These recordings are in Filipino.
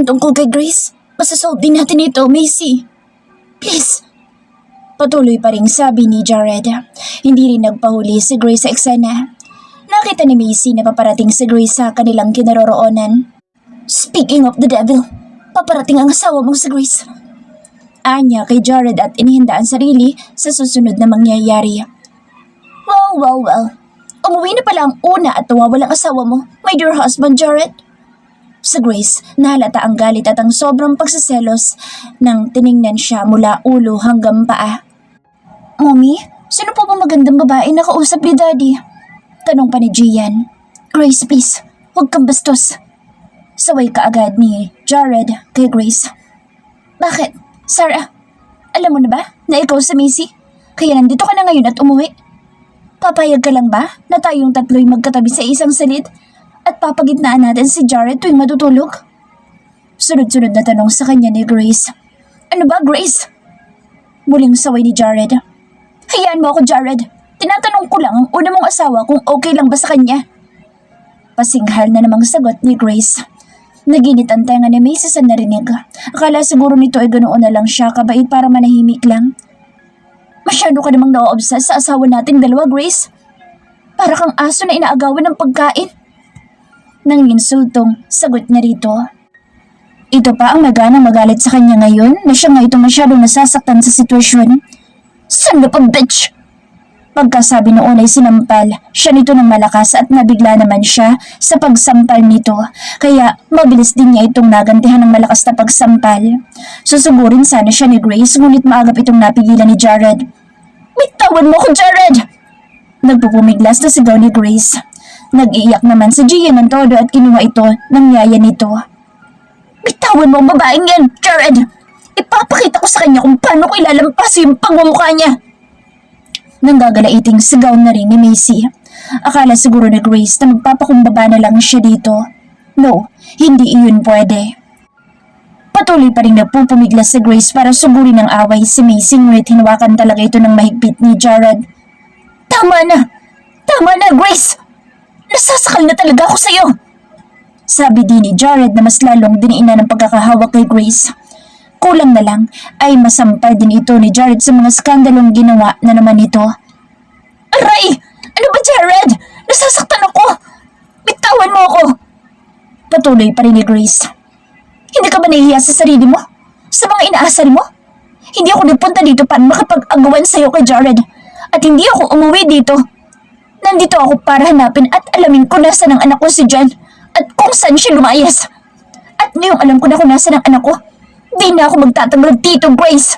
Ang tungkol kay Grace, masasolve din natin ito, Macy. Please. Patuloy pa rin sabi ni Jared. Hindi rin nagpahuli si Grace sa eksena. Nakita ni Macy na paparating si Grace sa kanilang kinaroroonan. Speaking of the devil, paparating ang asawa mong si Grace. Anya kay Jared at inihinda ang sarili sa susunod na mangyayari. Well. Umuwi na pala ang una at nawawalang asawa mo, my dear husband, Jared. Sa Grace, nahalata ang galit at ang sobrang pagsaselos nang tiningnan siya mula ulo hanggang paa. Mommy, sino po ba magandang babae na kausap ni Daddy? Tanong pa ni Gian. Grace, please, huwag kang bastos. Saway kaagad ni Jared kay Grace. Bakit? Sarah, alam mo na ba na ikaw sa Macy? Kaya nandito ka na ngayon at umuwi? Papayag ka lang ba na tayong tatlo'y magkatabi sa isang silid at papagitnaan natin si Jared tuwing matutulog? Sunod-sunod na tanong sa kanya ni Grace. Ano ba, Grace? Muling saway ni Jared. Hayaan mo ako, Jared. Tinatanong ko lang ang una mong asawa kung okay lang ba sa kanya. Pasinghal na namang sagot ni Grace. Naginit ang tenga ni Macy sa narinig. Akala siguro nito ay ganoon na lang siya kabait para manahimik lang. Masyado ka namang na-obsess sa asawa nating dalawa, Grace. Para kang aso na inaagawan ng pagkain. Nang insultong sagot niya rito. Ito pa ang maganang magalit sa kanya ngayon na siya nga itong masyadong nasasaktan sa sitwasyon. Son of a bitch! Pagkasabi noon ay sinampal siya nito ng malakas at nabigla naman siya sa pagsampal nito. Kaya mabilis din niya itong nagantihan ng malakas na pagsampal. Susugurin sana siya ni Grace ngunit maagap itong napigilan ni Jared. Bitawan mo ko, Jared! Nagpupumiglas na sigaw ni Grace. Nag-iiyak naman si Gian ng todo at kinuha ito ng yaya nito. Bitawan mo ang babaeng yan, Jared! Ipapakita ko sa kanya kung paano ko ilalampas yung pangmumukha niya. Nang gagalaiting sigaw na rin ni Macy. Akala siguro ni Grace na magpapakumbaba na lang siya dito. No, hindi iyon pwede. Patuloy pa rin nagpupumiglas si Grace para sugurin ng away si Macy ngunit hinawakan talaga ito ng mahigpit ni Jared. Tama na! Tama na, Grace! Nasasakal na talaga ako sa'yo! Sabi din ni Jared na mas lalong diniina ng pagkakahawak kay Grace. Kulang na lang ay masampal din ito ni Jared sa mga skandalong ginawa na naman ito. Aray! Ano ba, Jared? Nasasaktan ako! Bitawan mo ako! Patuloy pa rin ni Grace. Hindi ka ba nahihiya sa sarili mo? Sa mga inaasal mo? Hindi ako nagpunta dito para makapag-agawan sa'yo kay Jared. At hindi ako umuwi dito. Nandito ako para hanapin at alamin kung nasaan ang anak ko si John at kung saan siya lumayas. At ngayong alam ko na kung nasaan ang anak ko, di na ako magtatagal dito, Grace.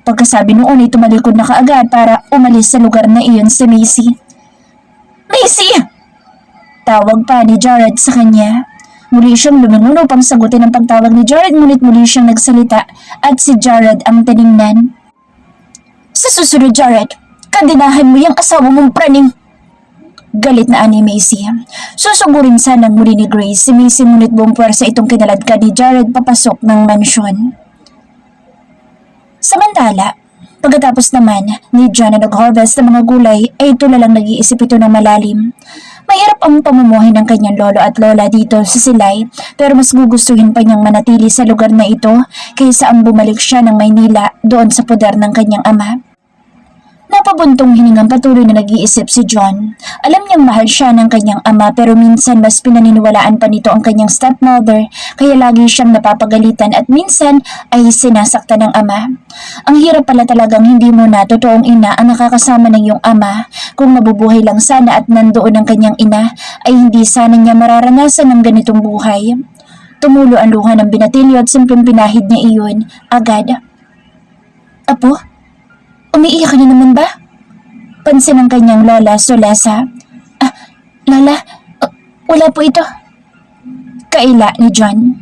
Pagkasabi noon ay tumalikod na kaagad para umalis sa lugar na iyon si Macy. Macy! Tawag pa ni Jared sa kanya. Muli siyang lumingon upang sagutin ang pagtawag ni Jared ngunit muli siyang nagsalita at si Jared ang tiningnan. Sa susunod, Jared, kandinahan mo yung asawa mong praning. Galit na ani Macy. Susugurin sanang muli ni Grace si Macy ngunit buong puwersa itong kinaladkad ni Jared papasok ng mansyon. Samantala, pagkatapos naman ni John na nag-harvest ng mga gulay ay tulalang nag-iisip ito ng malalim. Mahirap ang pamumuhay ng kanyang lolo at lola dito sa Silay pero mas gugustuhin pa niyang manatili sa lugar na ito kaysa ang bumalik siya ng Maynila doon sa poder ng kanyang ama. Napabuntong hiningang patuloy na nag-iisip si John. Alam niyang mahal siya ng kanyang ama pero minsan mas pinaniniwalaan pa nito ang kanyang stepmother kaya lagi siyang napapagalitan at minsan ay sinasaktan ng ama. Ang hirap pala talagang hindi mo na totoong ina ang nakakasama ng iyong ama. Kung mabubuhay lang sana at nandoon ang kanyang ina ay hindi sana niya mararanasan ng ganitong buhay. Tumulo ang luha ng binatilyo at simpleng pinahid niya iyon agad. Apo? Umiiyak ka na naman ba? Pansin ng kanyang lola, Solesa. Lola, wala po ito. Kaila ni John.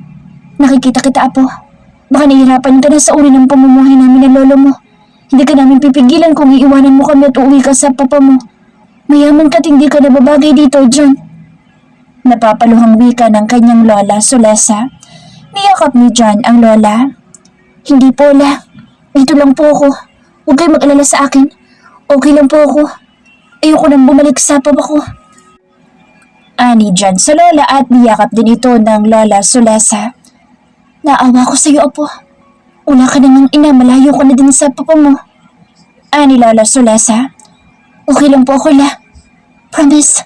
Nakikita kita, Apo. Baka nahihirapan ka na sa uri ng pamumuhay namin ng lolo mo. Hindi ka namin pipigilan kung iiwanan mo kami at uuwi ka sa papa mo. Mayaman ka't hindi ka nababagay dito, John. Napapaluhang wika ng kanyang lola, Solesa. Niyakap ni John ang lola. Hindi po, La. Dito lang po ako. Huwag kayo mag-alala sa akin. Okay lang po ako. Ayoko nang bumalik sa papa ko. Ani John sa lola at niyakap din ito ng lola Solesa. Naawa ko sa'yo, Apo. Wala ka na ng ina, malayo ko na din sa papa mo. Ani Lola Solesa. Okay lang po ako, La. Promise.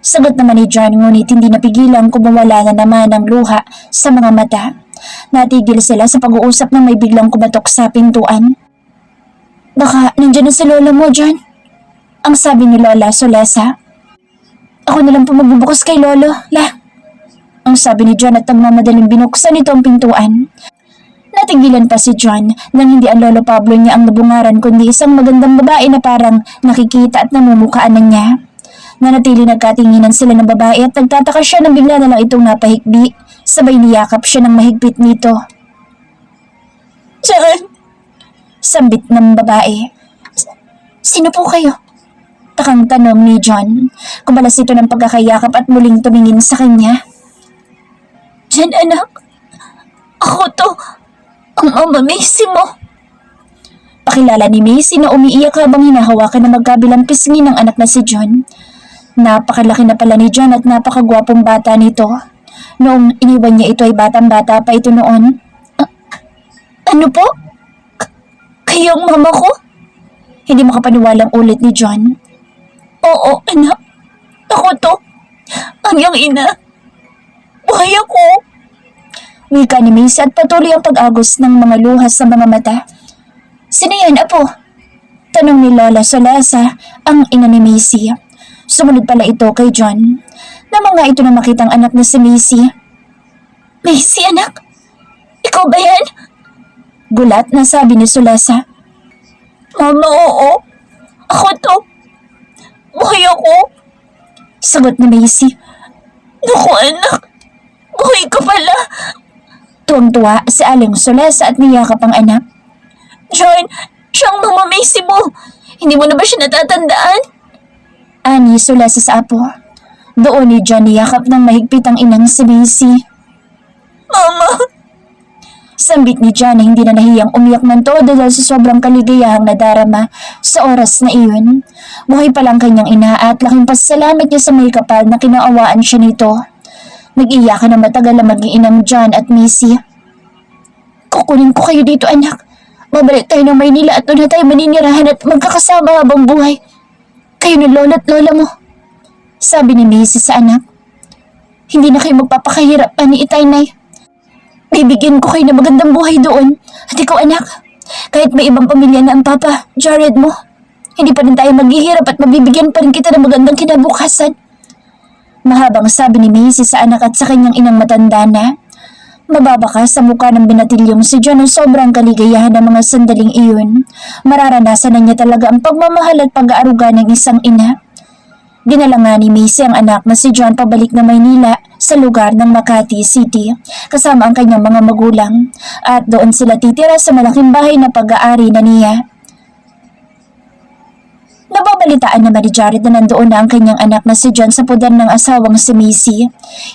Sagot naman ni John, ngunit hindi napigilan kung mawala na naman ang luha sa mga mata. Natigil sila sa pag-uusap nang may biglang kumatok sa pintuan. Baka nandiyan na si Lola mo, John. Ang sabi ni Lola Solesa. Ako na lang po magbubukas kay Lolo, La. Ang sabi ni John at nagmamadaling binuksan ito ang pintuan. Natigilan pa si John nang hindi ang Lolo Pablo niya ang nabungaran kundi isang magandang babae na parang nakikita at namumukhaan na niya. Nanatili nagkatinginan sila ng babae at nagtataka siya nang bigla na lang itong napahikbi. Sabay niyakap siya ng mahigpit nito. John! Sambit ng babae. Sino po kayo? Takang tanong ni John. Kumalas ito ng pagkakayakap at muling tumingin sa kanya. John, anak. Ako to. Ang mama Macy mo. Pakilala ni Macy na umiiyak habang hinahawakan ng magkabilang pisngi ng anak na si John. Napakalaki na pala ni John at napakagwapong bata nito. Noong iniwan niya ito ay batang-bata pa ito noon. Ano po? Kayo ang mama ko? Hindi makapaniwalang ulit ni John. Oo, anak. Ako to. Ang iyong ina. Buhay ako. Wika ni Macy at patuloy ang pag-agos ng mga luhas sa mga mata. Sino yan, Apo? Tanong ni Lola Solesa, ang ina ni Macy. Sumunod pala ito kay John. Namanga ito na makitang anak na si Macy. Macy, anak? Ikaw ba yan? Gulat na sabi ni Solesa. Mama, oo. Ako to. Buhay ako. Sagot ni Macy. Naku, anak. Buhay ka pala. Tuwang-tuwa si Aling Solesa at niyakap ang anak. John, siyang mama Macy mo. Hindi mo na ba siya natatandaan? Ani Solesa sa apo. Doon ni John niyakap ng mahigpit ang inang si Macy. Mama! Sambit ni John na hindi na nahiyang umiyak ng todo dahil sa sobrang kaligayahang nadarama sa oras na iyon. Buhay pa lang kanyang ina at laking pasalamat niya sa may kapal na kinaawaan siya nito. Nag-iyakan na matagal na mag-iinang John at Macy. Kukunin ko kayo dito, anak. Babalik tayo ng Maynila at doon na tayo maninirahan at magkakasama habang buhay. Kayo ng lola at lola mo. Sabi ni Macy sa anak. Hindi na kayo magpapakahirap pa ni Itay, Nay. Bibigyan ko kayo ng magandang buhay doon. At ikaw, anak, kahit may ibang pamilya na ang papa, Jared mo, hindi pa rin tayo maghihirap at mabibigyan pa rin kita ng magandang kinabukasan. Mahabang sabi ni Macy sa anak at sa kanyang inang matanda na. Mababakas sa mukha ng binatilyong si John ng sobrang kaligayahan ng mga sandaling iyon. Mararanasan na niya talaga ang pagmamahal at pag-aaruga ng isang ina. Dinala nga ni Macy ang anak na si John pabalik na Maynila sa lugar ng Makati City kasama ang kanyang mga magulang at doon sila titira sa malaking bahay na pag-aari na niya. Nababalitaan naman ni Jared na nandoon na ang kanyang anak na si John sa puder ng asawang si Macy.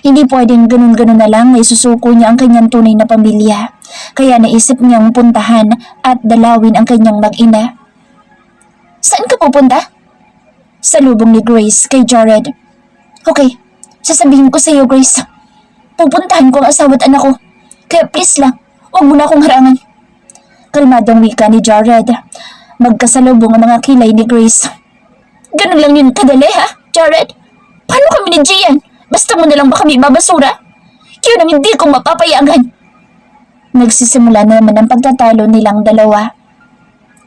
Hindi pwedeng ganun-ganun na lang na isusuko niya ang kanyang tunay na pamilya. Kaya naisip niyang puntahan at dalawin ang kanyang mag-ina. Saan ka pupunta? Sa lubong ni Grace kay Jared. Okay, sasabihin ko sa iyo, Grace. Pupuntahan ko ang asawa at anak ko. Kaya please lang, huwag mo na akong harangan. Kalmadong wika ni Jared. Magkasalubong ang mga kilay ni Grace. Ganun lang yun kadali, ha, Jared? Paano kami ni Gian? Basta mo na lang ba kami babasura? Yun ang hindi ko mapapayagan. Nagsisimula na naman ang pagtatalo nilang dalawa.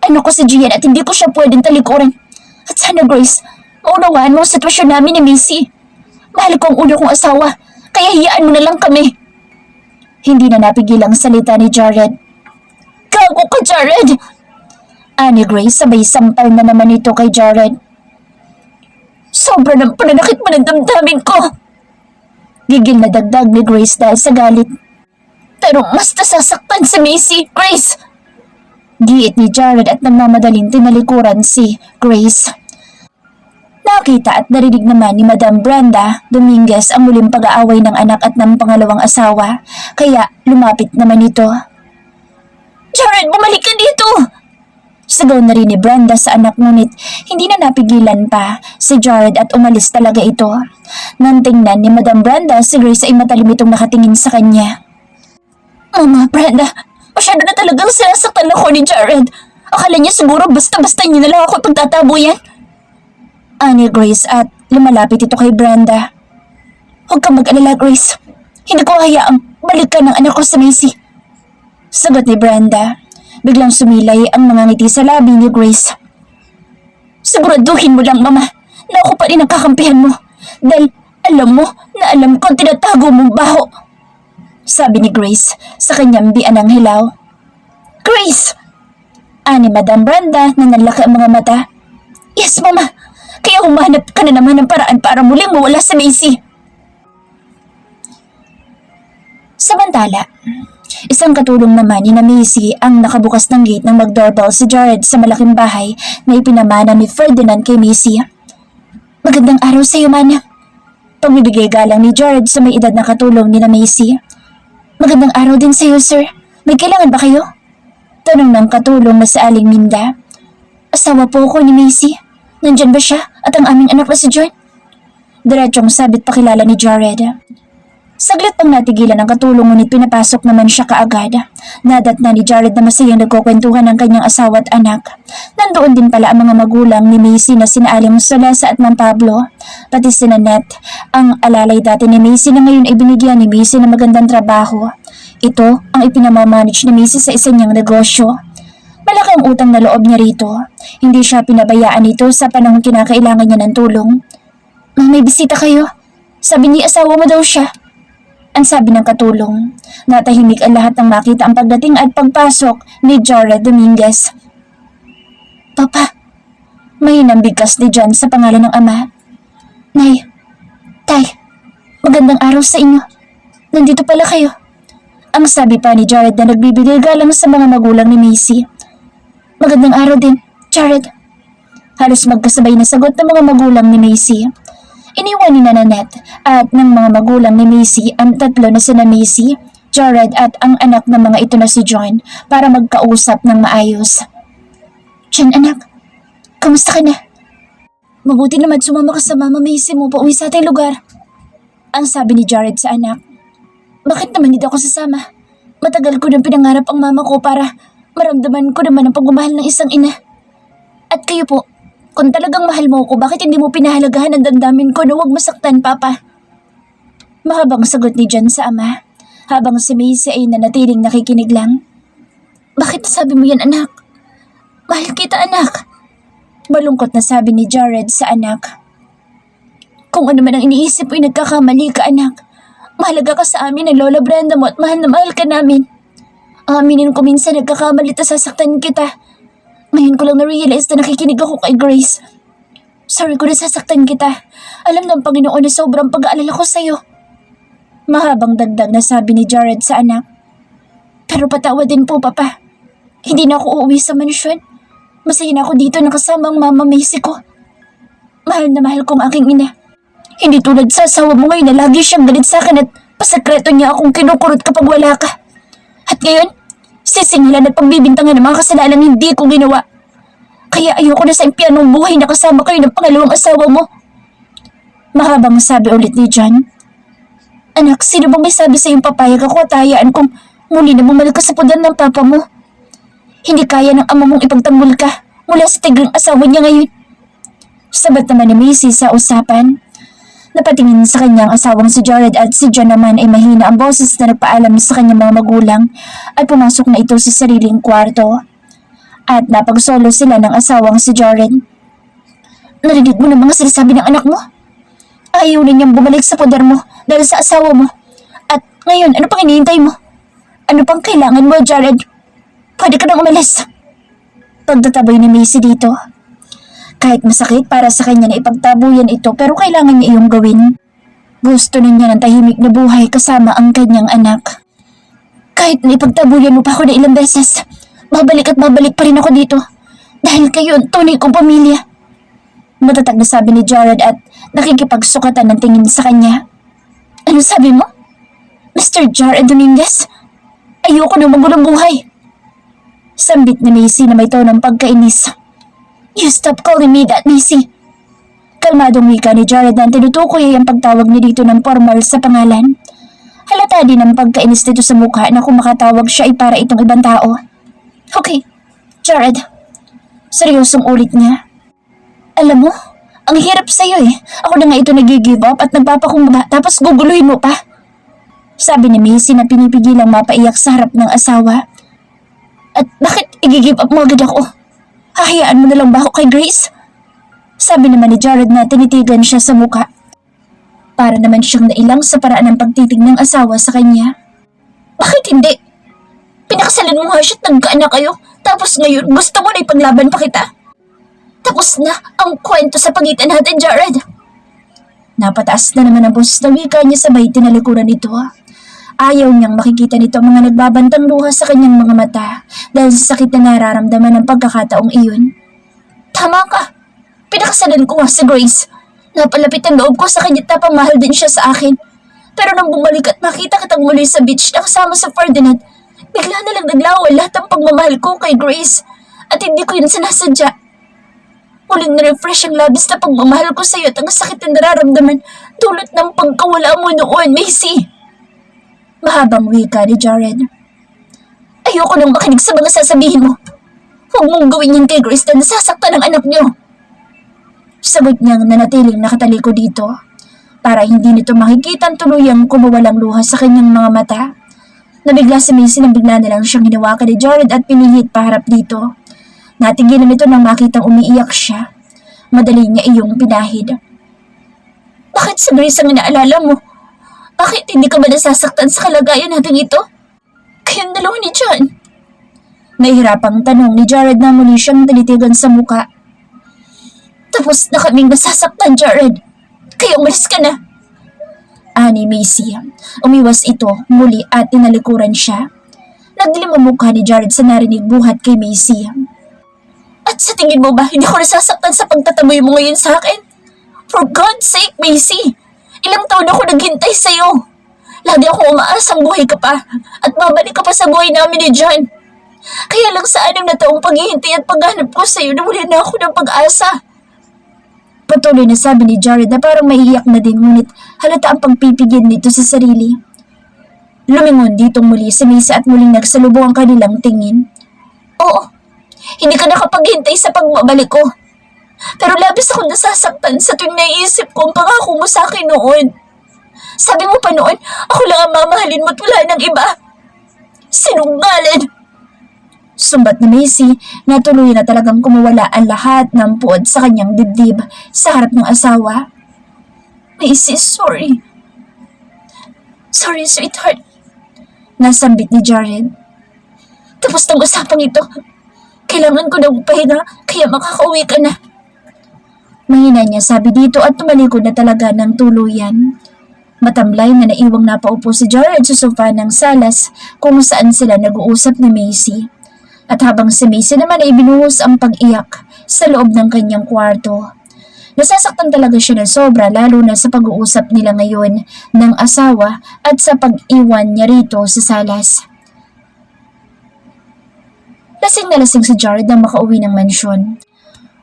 Ano ko si Gian at hindi ko siya pwedeng talikuran. At sana, Grace, maunawaan mo ang sitwasyon namin ni Macy. Mahal ko ang una kong asawa, kaya hiyaan mo na lang kami. Hindi na napigil ang salita ni Jared. Gago ka, Jared! Ani Grace sabay sampal na naman ito kay Jared. Sobra ng pananakit mo ng damdamin ko. Gigil na dagdag ni Grace dahil sa galit. Pero mas nasasaktan si Macy, Grace! Giit ni Jared at nagmamadaling tinalikuran si Grace. Nakita at narinig naman ni Madam Brenda Dominguez ang muling pag-aaway ng anak at ng pangalawang asawa, kaya lumapit naman ito. Jared, bumalik ka dito! Sigaw na rin ni Brenda sa anak ngunit hindi na napigilan pa si Jared at umalis talaga ito. Nang tingnan ni Madam Brenda si Grace ay matalim itong nakatingin sa kanya. Mama, Brenda, masyado na talagang sinasaktan ako ni Jared. Akala niya siguro basta-basta niya na lang ako pagtatabuyan. Ani Grace at lumalapit ito kay Brenda. Huwag kang mag-alala, Grace. Hindi ko hayaang balikan ng anak ko sa Macy. Sagot ni Brenda. Biglang sumilay ang mga ngiti sa labi ni Grace. Siguraduhin mo lang, Mama, na ako pa rin ang kakampihan mo. Dahil alam mo na alam ko ang tinatago mong baho. Sabi ni Grace sa kanyang bianang hilaw. Grace! Ani Madam Brenda na nanlaki ang mga mata. Yes, Mama. Kaya humanap ka na naman ng paraan para muling mawala sa Macy. Samantala, isang katulong naman ni na Macy ang nakabukas ng gate ng mag-doorbell si Jared sa malaking bahay na ipinamana ni Ferdinand kay Macy. Magandang araw sa iyo, Mana. Pagbibigay galang ni Jared sa may edad na katulong ni na Macy. Magandang araw din sa iyo, sir. May kailangan ba kayo? Tanong ng katulong na si Aling Minda. Asawa po ako ni Macy. Nandyan ba siya at ang aming anak na si John? Diretsyong sabit pakilala ni Jared. Saglit pang natigilan ang katulong ngunit pinapasok naman siya kaagad. Nadat na ni Jared na masayang nagkukwentuhan ng kanyang asawa at anak. Nandoon din pala ang mga magulang ni Macy na sina Aling Solesa at Mang Pablo. Pati si Nanette, ang alalay dati ni Macy na ngayon ay binigyan ni Macy ng magandang trabaho. Ito ang ipinamamanage ni Macy sa isa niyang negosyo. Malaki ang utang na loob niya rito. Hindi siya pinabayaan nito sa panahon kinakailangan niya ng tulong. May bisita kayo. Sabi ni asawa mo daw siya. Ang sabi ng katulong. Natahimik ang lahat ng makita ang pagdating at pagpasok ni Jared Dominguez. Papa, may bigkas ni John sa pangalan ng ama. Nay, Tay, magandang araw sa inyo. Nandito pala kayo. Ang sabi pa ni Jared na nagbibigay galang sa mga magulang ni Macy. Magandang araw din, Jared. Halos magkasabay na sagot ng mga magulang ni Macy. Iniwan ni Nanette at ng mga magulang ni Macy ang tatlo na sina Macy, Jared at ang anak ng mga ito na si John para magkausap ng maayos. John, anak, kamusta ka na? Mabuti naman sumama ka sa mama Macy mo pauwi sa ating lugar. Ang sabi ni Jared sa anak. Bakit naman hindi ako sasama? Matagal ko nang pinangarap ang mama ko para maramdaman ko naman ang pagmamahal ng isang ina. At kayo po, kung talagang mahal mo ko, bakit hindi mo pinahalagahan ang damdamin ko na huwag masaktan, Papa? Mahabang sagot ni John sa ama, habang si Macy ay nanatiling nakikinig lang. Bakit sabi mo yan, anak? Mahal kita, anak. Malungkot na sabi ni Jared sa anak. Kung ano man ang iniisip mo ay nagkakamali ka, anak. Mahalaga ka sa amin ng Lola Brenda mo at mahal na mahal ka namin. Aminin ko minsan nagkakamali at sasaktan kita. Ngayon ko lang na-realize na nakikinig ako kay Grace. Sorry kung nasasaktan kita. Alam ng Panginoon na sobrang pag-aalala ko sa'yo. Mahabang dagdag na sabi ni Jared sa anak. Pero patawad din po, Papa. Hindi na ako uuwi sa mansyon. Masaya na ako dito nakasama ang Mama Macy ko. Mahal na mahal kong aking ina. Hindi tulad sa asawa mo ngayon na lagi siyang galit sa akin at pasakreto niya akong kinukurot kapag wala ka. At ngayon, sisingilan at pagbibintangan ng mga kasalanan hindi ko ginawa. Kaya ayoko na sa impyanong buhay na kasama kayo ng pangalawang asawa mo. Mahabang sabi ulit ni John. Anak, sino bang may sabi sa iyong papayag ako at hayaan kung muli na bumalik ka sa pudan ng papa mo? Hindi kaya ng ama mong ipagtanggol ka mula sa tigring asawa niya ngayon. Sabat naman ni Macy sa usapan. Napatingin sa kanyang asawang si Jared at si John naman ay mahina ang boses na nagpaalam sa kanyang mga magulang at pumasok na ito sa sariling kwarto. At napagsolo sila ng asawang si Jared. Narinig mo na mga sinasabi ng anak mo? Ayaw na niyang bumalik sa poder mo dahil sa asawa mo. At ngayon, ano pang hinihintay mo? Ano pang kailangan mo, Jared? Pwede ka nang umalis. Pagtataboy ni Macy dito. Kahit masakit para sa kanya na ipagtabuyan ito pero kailangan niya iyong gawin. Gusto na niya ng tahimik na buhay kasama ang kanyang anak. Kahit na ipagtabuyan mo pa ako na ilang beses, babalik at babalik pa rin ako dito. Dahil kayo ang tunay kong pamilya. Matatag na sabi ni Jared at nakikipagsukatan ng tingin sa kanya. Ano sabi mo? Mr. Jared Dominguez? Ayoko na magulong buhay. Sambit ni Macy na may tonong pagkainis. You stop calling me that, Macy. Kalmadong wika ni Jared na tinutukoy ang pagtawag niya dito ng formal sa pangalan. Halata din ang pagkainis nito sa mukha na kung makatawag siya ay para itong ibang tao. Okay, Jared. Seryosong ulit niya. Alam mo, ang hirap sa'yo eh. Ako na nga ito nag-give up at nagpapakumbaba tapos guguluhin mo pa. Sabi ni Macy na pinipigilang mapaiyak sa harap ng asawa. At bakit i-give up mo agad ako? Hahayaan mo na lang ba ako kay Grace? Sabi naman ni Jared na tinitigan siya sa mukha. Para naman siyang nailang sa paraan ng pagtitig ng asawa sa kanya. Bakit hindi? Pinakasalan mo nga siya at nagkaanak kayo. Tapos ngayon gusto mo na ipaglaban pa kita. Tapos na ang kwento sa pagitan natin, Jared. Napataas na naman ang boses na wika niya sabay tinalikuran nito. Ayaw niyang makikita nito ang mga nagbabantang luha sa kanyang mga mata dahil sa sakit na nararamdaman ng pagkakataong iyon. Tama ka. Pinakasalan ko nga si Grace. Napalapit ang loob ko sa kanya at napamahal din siya sa akin. Pero nang bumalik at makita kitang muli sa beach na kasama sa Ferdinand, bigla na lang naglawal lahat ng pagmamahal ko kay Grace. At hindi ko yun sinasadya. Muling na-refresh ang labis na pagmamahal ko sa iyo at ang sakit na nararamdaman dulot ng pagkawala mo noon, Macy. Mahabang wika ni Jared. Ayoko nang makinig sa mga sasabihin mo. Huwag mong gawin yan kay Grace na nasasaktan ang anak niyo. Sagot niyang nanatiling nakataliko dito para hindi nito makikita ang tuluyang kumuwalang luha sa kanyang mga mata. Nabigla si Macy nang bigla na lang siyang hinawakan ni Jared at pinihit paharap dito. Natigilan ito nang makitang umiiyak siya. Madali niya iyong pinahid. Bakit si Grace ang inaalala mo? Bakit hindi ka ba nasasaktan sa kalagayan natin ito? Kayong dalawa ni John. Nahihirapang tanong ni Jared na muli siyang tinitigan sa muka. Tapos na kaming nasasaktan, Jared. Kaya umalis ka na. Ani Macy. Umiwas ito muli at tinalikuran siya. Nagdilim ang mukha ni Jared sa narinig buhat kay Macy. At sa tingin mo ba, hindi ako nasasaktan sa pagtataboy mo ngayon sa akin? For God's sake, Macy! Ilang taon ako naghintay sa'yo. Lagi akong umaasang buhay ka pa at babalik ka pa sa buhay namin ni John. Kaya lang sa 6 na taong paghihintay at paghanap ko sa'yo, nawalan na ako ng pag-asa. Patuloy na sabi ni Jared na parang maiiyak na din ngunit halata ang pagpipigil nito sa sarili. Lumingon ditong muli si Macy at muling nagsalubong ang kanilang tingin. Oo, hindi ka nakapaghintay sa pagbabalik ko. Pero labis akong nasasaktan sa tuwing naiisip ko ang pangako mo sa akin noon. Sabi mo pa noon, ako lang ang mamahalin mo at wala ng iba. Sinungaling! Sumbat ni Macy na tuloy na talagang kumuwala ang lahat ng puod sa kanyang dibdib sa harap ng asawa. Macy, sorry. Sorry, sweetheart. Nasambit ni Jared. Tapos ng usapang ito, kailangan ko na magpahinga kaya makakauwi ka na. Mahina niya sabi dito at tumalikod na talaga ng tuluyan. Matamlay na naiwang napaupo si Jared sa sofa ng salas kung saan sila nag-uusap ni Macy. At habang si Macy naman ay binuhos ang pag-iyak sa loob ng kanyang kwarto. Nasasaktan talaga siya ng sobra lalo na sa pag-uusap nila ngayon ng asawa at sa pag-iwan niya rito sa salas. Lasing na lasing si Jared nang makauwi ng mansyon.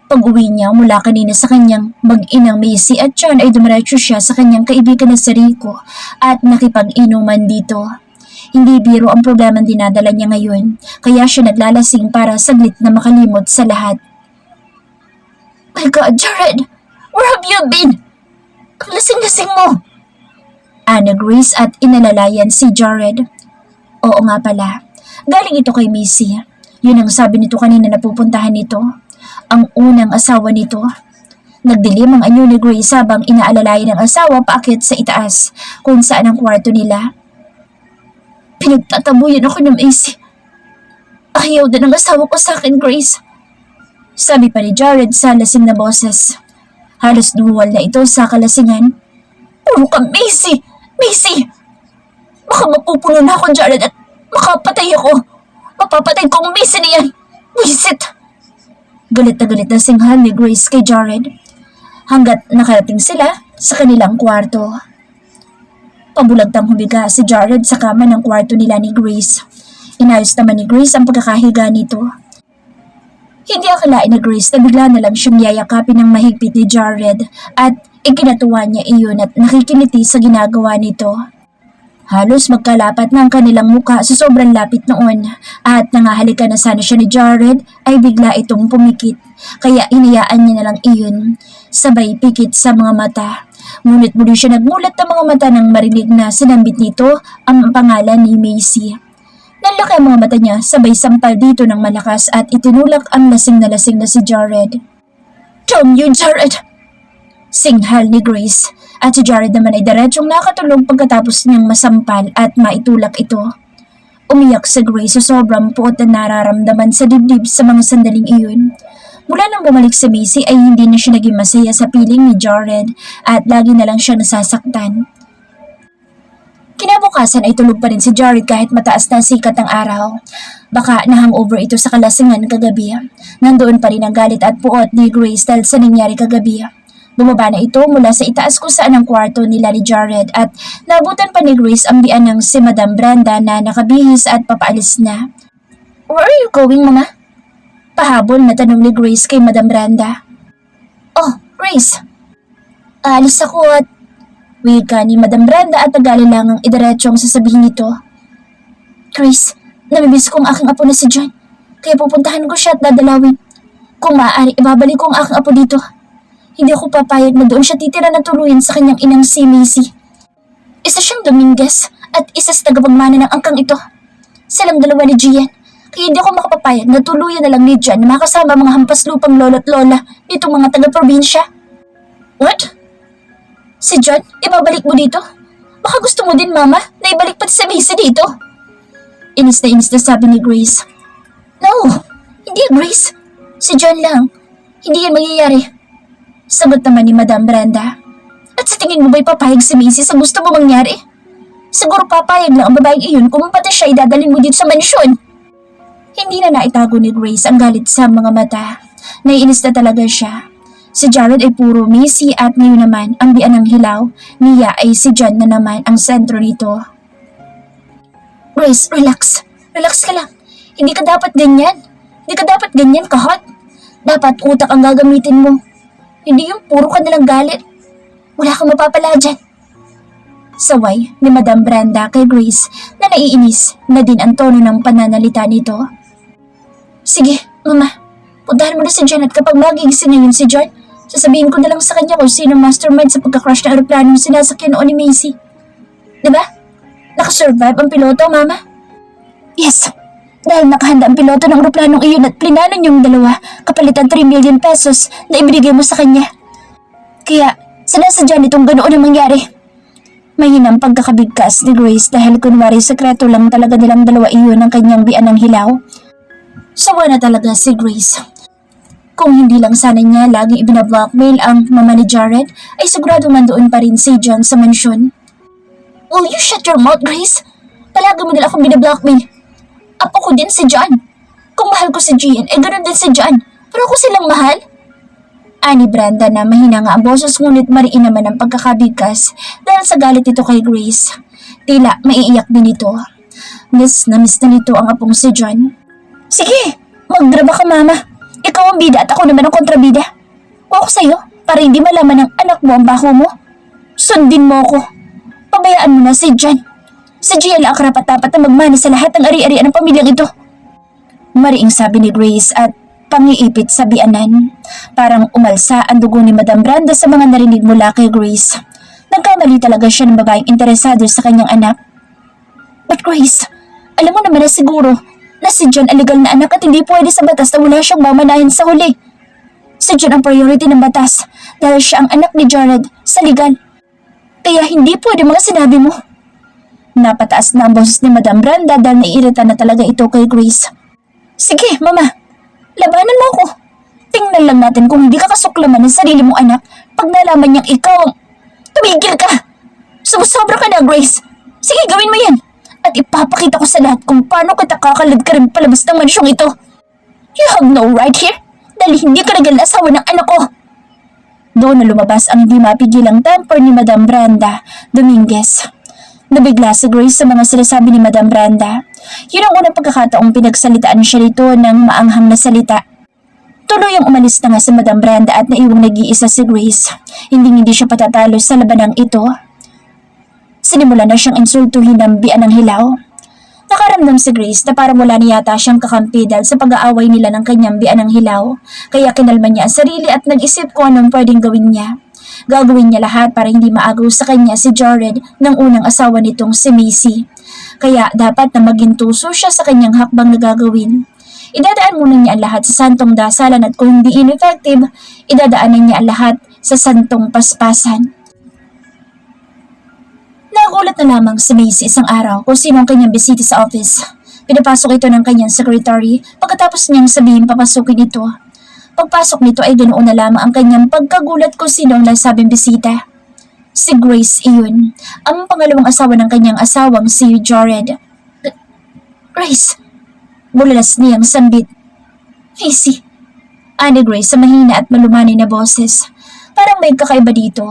Pag-uwi niya mula kanina sa kanyang mag-inang Macy at John ay dumiretso siya sa kanyang kaibigan na si Rico at nakipag-inuman dito. Hindi biro ang problema dinadala niya ngayon, kaya siya naglalasing para saglit na makalimot sa lahat. My God, Jared! Where have you been? Ang lasing-lasing mo! Ana Grace at inalalayan si Jared. Oo nga pala, galing ito kay Macy. Yun ang sabi nito kanina na pupuntahan nito. Ang unang asawa nito. Nagdilim ang anyo ni Grace habang inaalalayan ng asawa paakyat sa itaas kung saan ang kwarto nila. Pinagtatabuyan ako ng Macy. Ayaw na ng asawa ko sa akin, Grace. Sabi pa ni Jared sa lasing na boses. Halos dumuwal na ito sa kalasingan. Puro ka, Macy! Macy! Baka mapupuno na ako, Jared, at makapatay ako. Mapapatay ko ang Macy na yan. Wisit! Galit na singhan ni Grace kay Jared hanggat nakarating sila sa kanilang kwarto. Pabulagtang humiga si Jared sa kama ng kwarto nila ni Grace. Inayos naman ni Grace ang pagkakahiga nito. Hindi akalain na Grace na bigla na lang siyang yayakapin ng mahigpit ni Jared at ikinatuwa niya iyon at nakikiliti sa ginagawa nito. Halos magkalapat na ang kanilang mukha sa sobrang lapit noon at nangahalikan na sana siya ni Jared ay bigla itong pumikit kaya hinayaan niya na lang iyon. Sabay pikit sa mga mata. Ngunit muli siya nagmulat ng mga mata nang marinig na sinambit nito ang pangalan ni Macy. Nanlaki ang mga mata niya sabay sampal dito ng malakas at itinulak ang lasing na si Jared. "Damn you, Jared!" Singhal ni Grace. At si Jared naman ay diretsyong nakatulog pagkatapos niyang masampal at maitulak ito. Umiyak si Grace sa sobrang puot na nararamdaman sa dibdib sa mga sandaling iyon. Mula nang bumalik si Macy ay hindi na siya naging masaya sa piling ni Jared at lagi na lang siya nasasaktan. Kinabukasan ay tulog pa rin si Jared kahit mataas na sikat ng araw. Baka na-hangover ito sa kalasingan kagabi. Nandoon pa rin ang galit at puot ni Grace dahil sa nangyari kagabi. Bumaba na ito mula sa itaas kung saan ang kwarto nila ni Jared at nabutan pa ni Grace ang bian ng si Madam Brenda na nakabihis at papaalis na. "Where are you going, Mama?" Pahabol na tanong ni Grace kay Madam Brenda. "Oh, Grace. Aalis ako at..." wika ni Madam Brenda at nag-alilangang idiretsyong sasabihin nito. "Grace, namimiss ko ang aking apo na si John. Kaya pupuntahan ko siya at dadalawin. Kung maaari, ibabalik ko ang aking apo dito. Hindi ako papayag na doon siya titira na tuluyan sa kanyang inang si Macy. Isa siyang Dominguez at isa sa tagapagmana ng angkang ito. Silang dalawa ni Gian. Kaya hindi ako makapapayag na tuluyan na lang ni Gian na makasama mga hampas lupang lolo't lola nitong mga taga-probinsya." "What? Si John, ibabalik mo dito? Baka gusto mo din, Mama, na ibalik pati si Macy dito?" Inis na sabi ni Grace. "No, hindi Grace. Si John lang. Hindi yan mangyayari." Sagot naman ni Madam Brenda. "At sa tingin mo ba'y papayag si Macy sa gusto mo mangyari? Siguro papayag lang ang babaeng iyon kung pati siya idadalhin mo dito sa mansyon." Hindi na naitago ni Grace ang galit sa mga mata. Naiinis na talaga siya. Si Jared ay puro Macy at ngayon naman ang bian ng hilaw, niya ay si John na naman ang sentro nito. "Grace, relax. Relax ka lang. Hindi ka dapat ganyan. Hindi ka dapat ganyan, kahot. Dapat utak ang gagamitin mo. Hindi yung puro ka nalang galit. Wala kang mapapala dyan." Saway ni Madam Brenda kay Grace na naiinis na din ang tono ng pananalita nito. "Sige, Mama. Puntahan mo na si John at kapag magigising na yun si John, sasabihin ko na lang sa kanya kung sino mastermind sa pagka-crash ng aeroplanong sinasakyan noon ni Macy. Diba? Nakasurvive ang piloto, Mama?" "Yes. Dahil nakahanda ang piloto ng aeroplanong iyon at plinano niyong dalawa kapalit ang 3 million pesos na ibinigay mo sa kanya. Kaya sinasadya nitong ganoon ang mangyari." Mahinang pagkakabigkas ni Grace dahil kunwari sekreto lang talaga nilang dalawa iyon ang kanyang bian ng hilaw. Sawa na talaga si Grace. Kung hindi lang sana niya laging ibinablockmail ang mama ni Jared, ay siguradong nandoon pa rin si John sa mansyon. "Will you shut your mouth, Grace? Palagi mo nila akong binablockmail. Apo ko din si John. Kung mahal ko si Gian, eh ganoon din si John. Pero ako silang mahal." Ani Brenda na mahina nga ang boses ngunit mariin naman ang pagkakabigkas dahil sa galit ito kay Grace. Tila maiiyak din ito. Miss na nito ang apong si John. "Sige, magdrama ka, Mama. Ikaw ang bida at ako naman ang kontrabida. Kung ako sa'yo, para hindi malaman ng anak mo ang baho mo. Sundin mo ako. Pabayaan mo na si John. Si Gian lang ang karapat-dapat na magmana sa lahat ng ari-arian ng pamilyang ito." Mariing sabi ni Grace at pangiipit sa bianan. Parang umalsa ang dugo ni Madam Brenda sa mga narinig mula kay Grace. Nagkamali talaga siya ng babaeng interesado sa kanyang anak. "But Grace, alam mo naman na siguro na si John ang legal na anak at hindi pwede sa batas na wala siyang mamanahin sa huli. Si John ang priority ng batas dahil siya ang anak ni Jared sa legal. Kaya hindi pwede mga sinabi mo." Napataas na ang boses ni Madam Brenda dahil naiirita na talaga ito kay Grace. "Sige, Mama. Labanan mo ako. Tingnan lang natin kung hindi ka kasuklaman ng sarili mong anak pag nalaman niyang ikaw ang..." "Tumigil ka! Sumusobra ka na, Grace. Sige, gawin mo yan. At ipapakita ko sa lahat kung paano kita kakalad ka rin palabas ng mansyong ito. You have no right here dahil hindi ka nagal na asawa ng anak ko." Doon na lumabas ang hindi mapigilang temper ni Madam Brenda Dominguez. Nabigla si Grace sa mga sinasabi ni Madam Brenda. Yun ang unang pagkakataong pinagsalitaan siya nito ng maanghang na salita. Tuluyang umalis na nga si Madam Brenda at naiwang nag-iisa si Grace. Hindi siya patatalo sa labanang ito. Sinimula na siyang insultuhin ng bian ng hilaw. Nakaramdam si Grace na parang wala na yata siyang kakampi dahil sa pag-aaway nila ng kanyang bian ng hilaw. Kaya kinalma niya ang sarili at nag-isip kung anong pwedeng gawin niya. Gagawin niya lahat para hindi maagaw sa kanya si Jared ng unang asawa nitong si Macy. Kaya dapat na maging tuso siya sa kanyang hakbang na gagawin. Idadaan muna niya ang lahat sa santong dasalan at kung hindi ineffective, idadaanan niya ang lahat sa santong paspasan. Nagulat na lamang si Macy isang araw kung sino ang kanyang bisita sa office. Pinapasok ito ng kanyang secretary pagkatapos niyang sabihin papasukin ito. Pagpasok nito ay ganoon na lamang ang kanyang pagkagulat kung sino ang nasabing bisita. Si Grace iyon, ang pangalawang asawa ng kanyang asawang si Jared. Grace, bulalas niyang sambit. Macy, ani Grace sa mahina at malumanay na boses. Parang may kakaiba dito.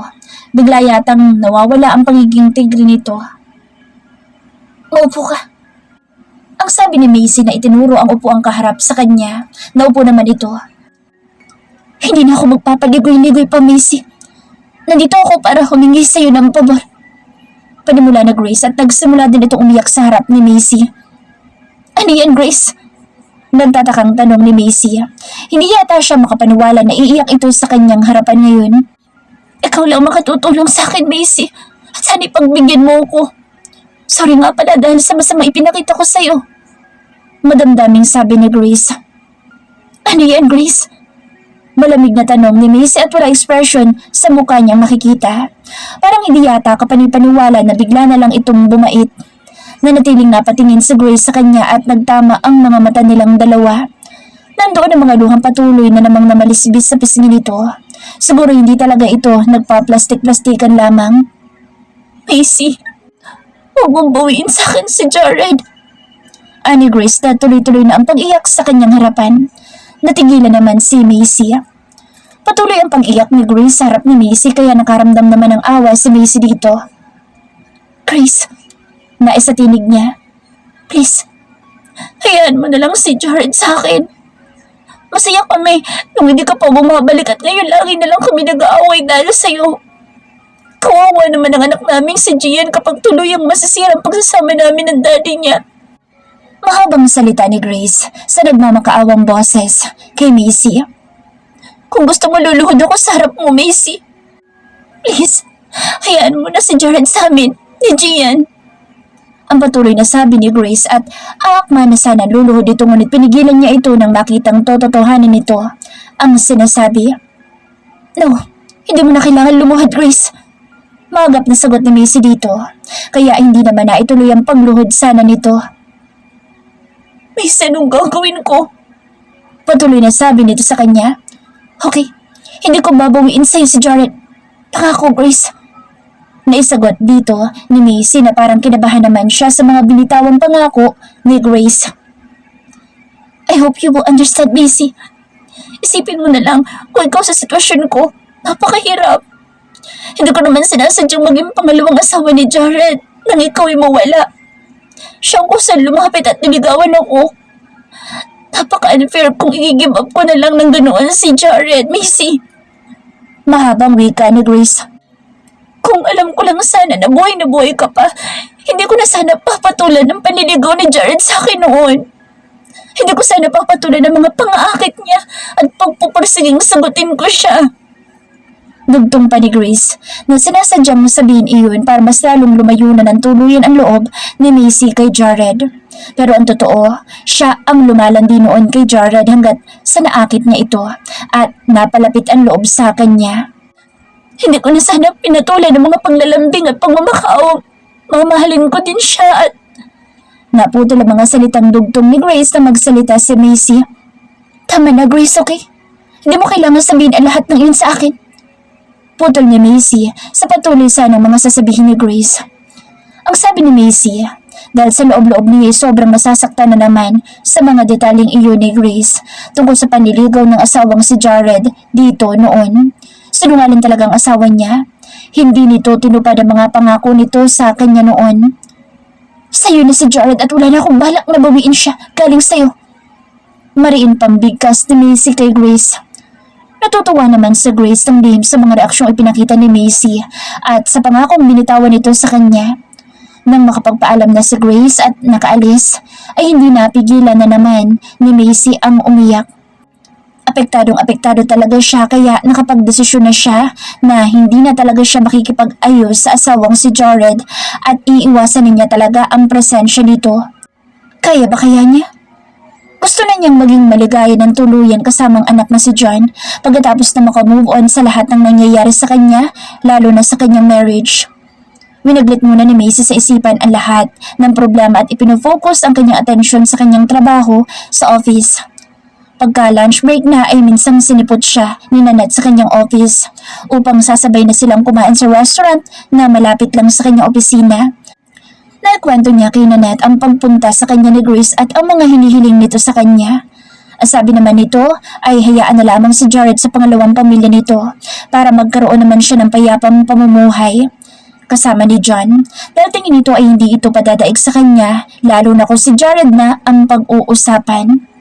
Bigla yatang nawawala ang pagiging tigre nito. Maupo ka. Ang sabi ni Macy na itinuro ang upuang kaharap sa kanya. Naupo naman ito. Hindi na ako magpapaligoy-ligoy pa, Macy. Nandito ako para humingi sa iyo ng pabor. Panimula na Grace at nagsimula din itong umiyak sa harap ni Macy. Ano yan, Grace? Nagtatakang tanong ni Macy. Hindi yata siya makapaniwala na iiyak ito sa kanyang harapan ngayon. Ikaw lang makatutulong sa akin, Macy. At sana ipagbigyan mo ko. Sorry nga pala dahil sa masama ipinakita ko sa iyo. Madamdaming sabi ni Grace. Ano yan, Grace? Malamig na tanong ni Macy at wala expression sa mukha niyang makikita. Parang hindi yata kapanipaniwala na bigla na lang itong bumait. Nanatiling napatingin si Grace sa kanya at nagtama ang mga mata nilang dalawa. Nandoon ang mga luhang patuloy na namang namalisbis sa pisngi nito. Siguro hindi talaga ito nagpa-plastik-plastikan lamang. Macy, huwag mong bawiin sa akin si Jared. Ani Grace na tuloy-tuloy na ang pag-iyak sa kanyang harapan. Natigilan naman si Macy. Patuloy ang pag-iyak ni Grace sa harap ni Macy kaya nakaramdam naman ng awa si Macy dito. Grace, nais sa tinig niya. Please, hayaan mo na lang si Jared sa akin. Masaya kami nung hindi ka pa bumabalik at ngayon lagi na lang kami nag-aaway dahil sa'yo. Kawawa naman ang anak naming si Gian kapag tuloy ang masisirang pagsasama namin ng daddy niya. Mahabang salita ni Grace sa nagmamakaawang boses kay Macy. Kung gusto mo luluhod ako sa harap mo, Macy. Please, hayaan mo na si Jared sa amin, ni Gian. Ang patuloy na sabi ni Grace at aakma na sana luluhod ito ngunit pinigilan niya ito nang makitang tototohanan nito. Ang sinasabi, No, hindi mo na kailangan lumuhod, Grace. Maagap na sagot ni Macy dito, kaya hindi naman na ituloy ang pagluhod sana nito. Macy, anong gagawin ko? Patuloy na sabi nito sa kanya. Okay, hindi ko babawiin sa'yo si Jared. Pangako, Grace. Naisagot dito ni Macy na parang kinabahan naman siya sa mga binitawang pangako ni Grace. I hope you will understand, Macy. Isipin mo na lang kung ikaw sa sitwasyon ko, napakahirap. Hindi ko naman sinasadyang maging pangalawang asawa ni Jared nang ikaw ay mawala. Siya ang kusang lumapit at niligawan ako. Napaka-unfair kung i-give up ko na lang ng ganoon si Jared, Macy. Mahabang wika ni Grace. Kung alam ko lang sana na buhay ka pa, hindi ko na sana papatulan ng panliligaw ni Jared sa akin noon. Hindi ko sana papatulan ng mga pang-aakit niya at pagpupursiging sagutin ko siya. Dugtong pa ni Grace na sinasadyang sabihin iyon para mas lalong lumayo na ng tuluyan ang loob ni Macy kay Jared. Pero ang totoo, siya ang lumalandi noon kay Jared hanggat sa naakit niya ito at napalapit ang loob sa kanya. Hindi ko na sana pinatulan ng mga panglalambing at pagmamakaaw. Mamahalin ko din siya at... Naputol ang mga salitang dugtong ni Grace na magsalita si Macy. Tama na, Grace, okay? Hindi mo kailangan sabihin ang lahat ng iyon sa akin. Putol ni Macy sa patuloy sanang mga sasabihin ni Grace. Ang sabi ni Macy, dahil sa loob-loob niya sobrang masasaktan na naman sa mga detaling iyon ni Grace tungkol sa panliligaw ng asawang si Jared dito noon. Sinungaling talagang asawa niya. Hindi nito tinupad ang mga pangako nito sa kanya noon. Sa'yo na si Jared at wala na akong balak na bawiin siya galing sa'yo. Mariin pambigkas ni Macy kay Grace. Natutuwa naman si Grace ng lihim sa mga reaksyong ipinakita ni Macy at sa pangakong binitawan nito sa kanya. Nang makapagpaalam na si Grace at nakaalis, ay hindi napigilan na naman ni Macy ang umiyak. Apektadong-apektado talaga siya kaya nakapagdesisyon na siya na hindi na talaga siya makikipag-ayos sa asawang si Jared at iiwasan niya talaga ang presensya nito. Kaya ba kaya niya? Gusto na niyang maging maligaya ng tuluyan kasamang anak na si John pagkatapos na makamove on sa lahat ng nangyayari sa kanya, lalo na sa kanyang marriage. Winaglit muna ni Macy sa isipan ang lahat ng problema at ipinofocus ang kanyang atensyon sa kanyang trabaho sa office. Pagka lunch break na ay minsang sinipot siya ni Nanette sa kanyang office upang sasabay na silang kumain sa restaurant na malapit lang sa kanyang opisina. Naikwento niya kay Nanette ang pagpunta sa kanya ni Grace at ang mga hinihiling nito sa kanya. Ang sabi naman nito ay hayaan na lamang si Jared sa pangalawang pamilya nito para magkaroon naman siya ng payapang pamumuhay kasama ni John dahil tingin nito ay hindi ito padadaig sa kanya lalo na kung si Jared na ang pag-uusapan.